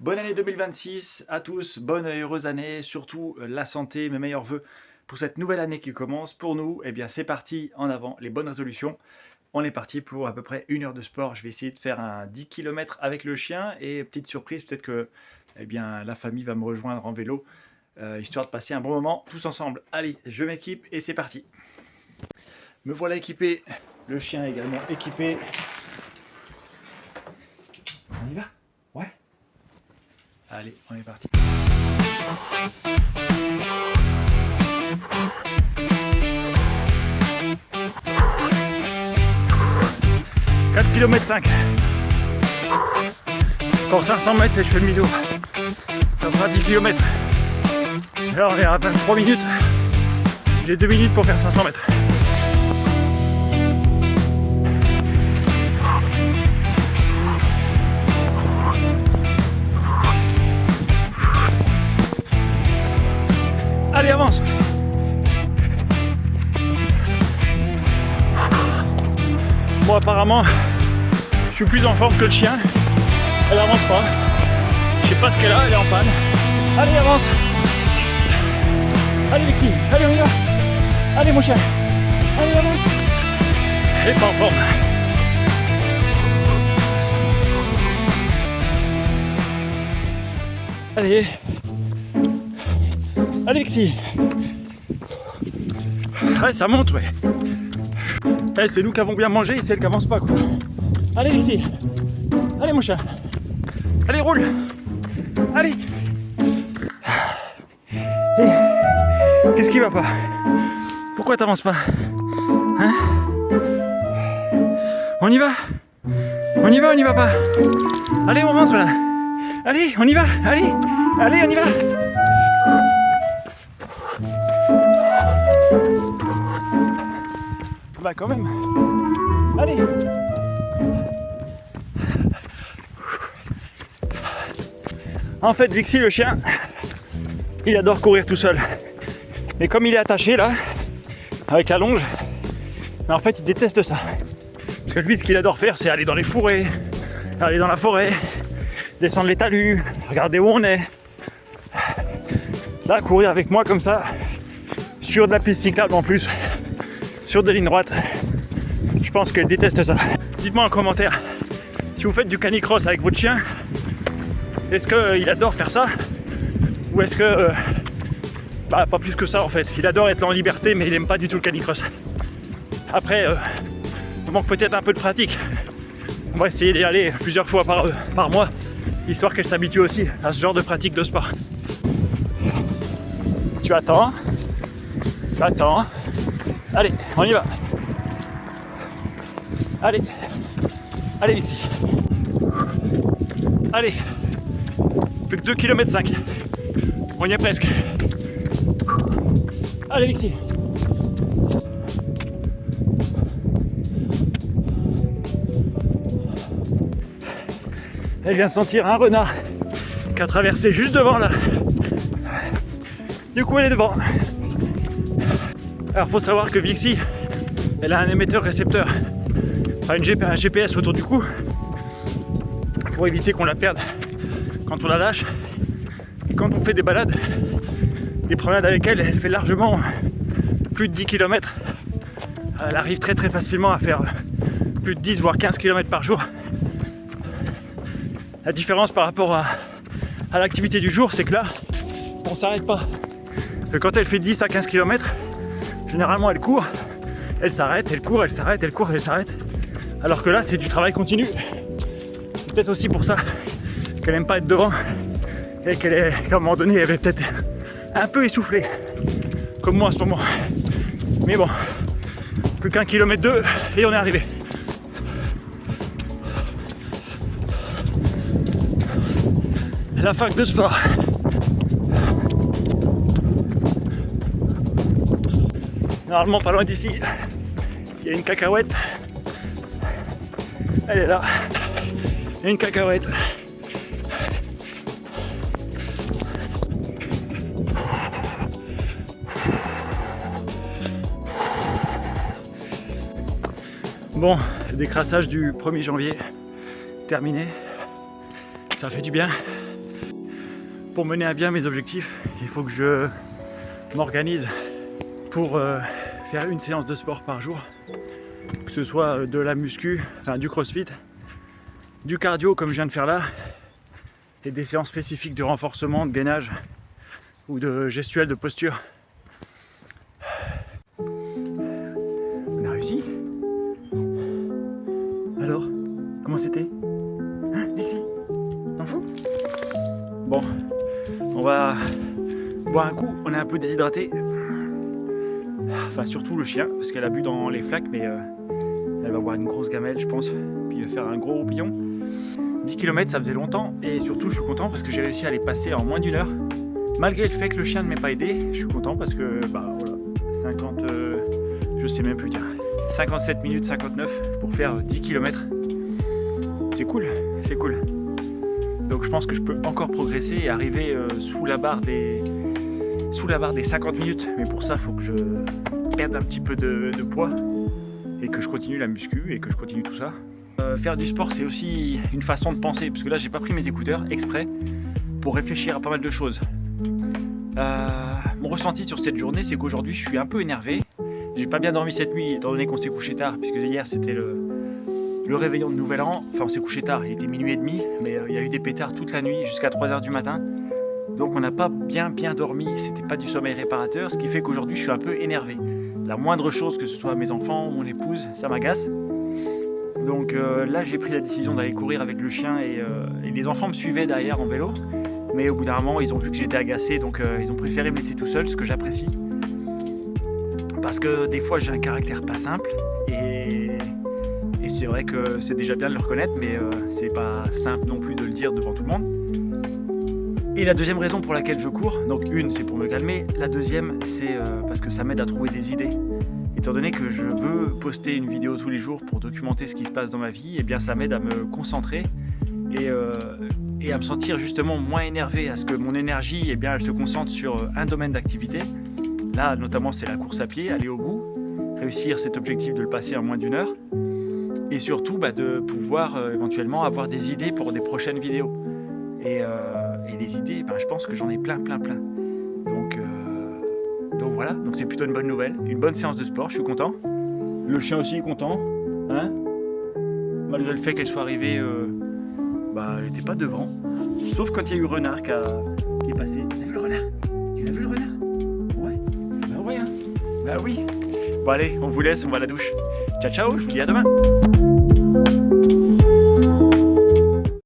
Bonne année 2026 à tous, bonne et heureuse année, surtout la santé, mes meilleurs vœux pour cette nouvelle année qui commence. Pour nous, eh bien c'est parti, en avant, les bonnes résolutions. On est parti pour à peu près 1 heure de sport. Je vais essayer de faire un 10 km avec le chien et petite surprise, peut-être que eh bien, la famille va me rejoindre en vélo, histoire de passer un bon moment tous ensemble. Allez, je m'équipe et c'est parti. Me voilà équipé, le chien est également équipé. On y va? Ouais. Allez, on est parti. 4,5 km. Encore 500 mètres et je fais demi-tour. Ça fera 10 km. Alors on est à 23 minutes. J'ai 2 minutes pour faire 500 mètres. Allez, avance! Bon, apparemment, je suis plus en forme que le chien. Elle avance pas. Je sais pas ce qu'elle a, elle est en panne. Allez, avance! Allez, Lexi, allez, on y va! Allez, mon chien! Allez, avance! Elle est pas en forme. Allez! Allez, Lexi! Ouais, ça monte, ouais. Eh, c'est nous qui avons bien mangé et c'est elle qui avance pas, quoi. Allez, Lexi! Allez, mon chat! Allez, roule! Allez! Et... qu'est-ce qui va pas? Pourquoi t'avances pas? Hein? On y va? On y va, on y va pas? Allez, on rentre là! Allez, on y va! Allez! Allez, on y va! Bah quand même. Allez. En fait, Vixi le chien, il adore courir tout seul. Mais comme il est attaché là, avec la longe, en fait il déteste ça. Parce que lui ce qu'il adore faire c'est aller dans les fourrés, aller dans la forêt, descendre les talus, regarder où on est. Là, courir avec moi comme ça, sur de la piste cyclable en plus, sur des lignes droites, je pense qu'elle déteste ça. Dites-moi en commentaire si vous faites du canicross avec votre chien, est-ce qu'il adore faire ça ou est-ce que pas plus que ça en fait. Il adore être en liberté mais il aime pas du tout le canicross. Après il manque peut-être un peu de pratique. On va essayer d'y aller plusieurs fois par mois, histoire qu'elle s'habitue aussi à ce genre de pratique de sport. Tu attends. Allez, on y va. Allez, allez Lexi. Allez, plus que 2,5 km. On y est presque. Allez Lexi. Elle vient de sentir un renard qui a traversé juste devant là. Du coup elle est devant. Alors faut savoir que Vixi, elle a un émetteur-récepteur, un GPS autour du cou, pour éviter qu'on la perde quand on la lâche. Et quand on fait des balades, des promenades avec elle, elle fait largement plus de 10 km. Elle arrive très très facilement à faire plus de 10 voire 15 km par jour. La différence par rapport à l'activité du jour, c'est que là, on s'arrête pas. Que quand elle fait 10 à 15 km, généralement elle court, elle s'arrête, elle court, elle s'arrête, elle court, elle s'arrête. Alors que là c'est du travail continu. C'est peut-être aussi pour ça qu'elle aime pas être devant et qu'elle est, qu'à un moment donné elle est peut-être un peu essoufflée. Comme moi en ce moment. Mais bon, plus qu'1,2 km et on est arrivé. La fac de sport. Normalement pas loin d'ici, il y a une cacahuète. Elle est là. Il y a une cacahuète. Bon, le décrassage du 1er janvier terminé. Ça fait du bien. pour mener à bien mes objectifs, il faut que je m'organise pour faire une séance de sport par jour, que ce soit de la muscu, enfin du crossfit, du cardio comme je viens de faire là, et des séances spécifiques de renforcement, de gainage ou de gestuelle de posture. On a réussi. Alors, comment c'était? Hein, Dixie, t'en fous? Bon, on va boire un coup, on est un peu déshydraté. Enfin surtout le chien, parce qu'elle a bu dans les flaques, mais elle va boire une grosse gamelle je pense, puis il va faire un gros roupillon. 10 km ça faisait longtemps, et surtout je suis content parce que j'ai réussi à les passer en moins d'une heure. Malgré le fait que le chien ne m'ait pas aidé, je suis content parce que bah voilà, 50, je sais même plus, tiens, 57 minutes 59 pour faire 10 km. C'est cool, c'est cool. Donc je pense que je peux encore progresser et arriver sous la barre des 50 minutes. Mais pour ça, il faut que je perde un petit peu de poids et que je continue la muscu et que je continue tout ça. Faire du sport, c'est aussi une façon de penser, parce que là, j'ai pas pris mes écouteurs exprès pour réfléchir à pas mal de choses. Mon ressenti sur cette journée, c'est qu'aujourd'hui, je suis un peu énervé. J'ai pas bien dormi cette nuit, étant donné qu'on s'est couché tard, puisque hier, c'était le réveillon de Nouvel An. Enfin, on s'est couché tard, il était minuit et demi, mais il y a eu des pétards toute la nuit, jusqu'à 3h du matin. Donc on n'a pas bien dormi, c'était pas du sommeil réparateur, ce qui fait qu'aujourd'hui je suis un peu énervé. La moindre chose, que ce soit mes enfants ou mon épouse, ça m'agace. Donc là j'ai pris la décision d'aller courir avec le chien et les enfants me suivaient derrière en vélo. Mais au bout d'un moment ils ont vu que j'étais agacé, donc ils ont préféré me laisser tout seul, ce que j'apprécie. Parce que des fois j'ai un caractère pas simple et c'est vrai que c'est déjà bien de le reconnaître, mais c'est pas simple non plus de le dire devant tout le monde. Et la deuxième raison pour laquelle je cours, donc une c'est pour me calmer, la deuxième c'est parce que ça m'aide à trouver des idées. Étant donné que je veux poster une vidéo tous les jours pour documenter ce qui se passe dans ma vie, et bien ça m'aide à me concentrer et à me sentir justement moins énervé, à ce que mon énergie eh bien, elle se concentre sur un domaine d'activité. Là notamment c'est la course à pied, aller au bout, réussir cet objectif de le passer en moins d'une heure, et surtout de pouvoir éventuellement avoir des idées pour des prochaines vidéos. Et les idées, je pense que j'en ai plein. Donc voilà, donc c'est plutôt une bonne nouvelle, une bonne séance de sport, je suis content. Le chien aussi est content, hein, malgré le fait qu'elle soit arrivée, elle n'était pas devant. Sauf quand il y a eu Renard qui est passé. Tu as vu le renard? Tu l'as vu le renard? Ouais, bah ouais, hein. Bah oui. Bon allez, on vous laisse, on va à la douche. Ciao, je vous dis à demain.